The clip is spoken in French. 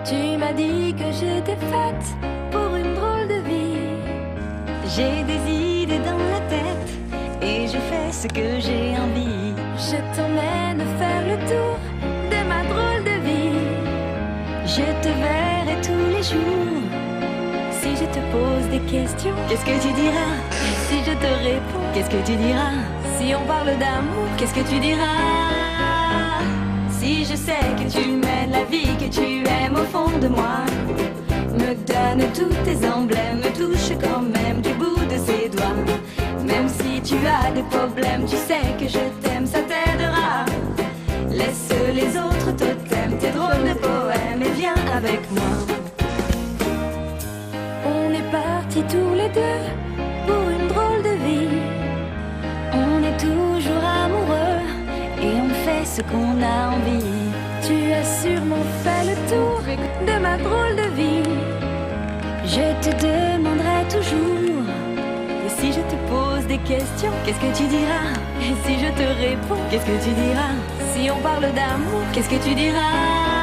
Tu m'as dit que j'étais faite pour une drôle de vie. J'ai des idées dans la tête et je fais ce que j'ai envie. Je t'emmène faire le tour de ma drôle de vie. Je te verrai tous les jours. Si je te pose des questions, qu'est-ce que tu diras? Si je te réponds, qu'est-ce que tu diras? Si on parle d'amour, qu'est-ce que tu diras? Si je sais que tu mènes la vie que tu aimes au fond de moi, me donne tous tes emblèmes, me touche quand même du bout de ses doigts. Même si tu as des problèmes, tu sais que je t'aime, ça t'aidera. Laisse les autres totems, tes drôles de poèmes et viens avec moi. On est partis tous les deux pour une drôle de vie. On est toujours amoureux et on fait ce qu'on a envie. Tu as sûrement fait le tour de ma drôle de vie. Je te demanderai toujours. Et si je te pose des questions, qu'est-ce que tu diras? Et si je te réponds, qu'est-ce que tu diras? Si on parle d'amour, qu'est-ce que tu diras?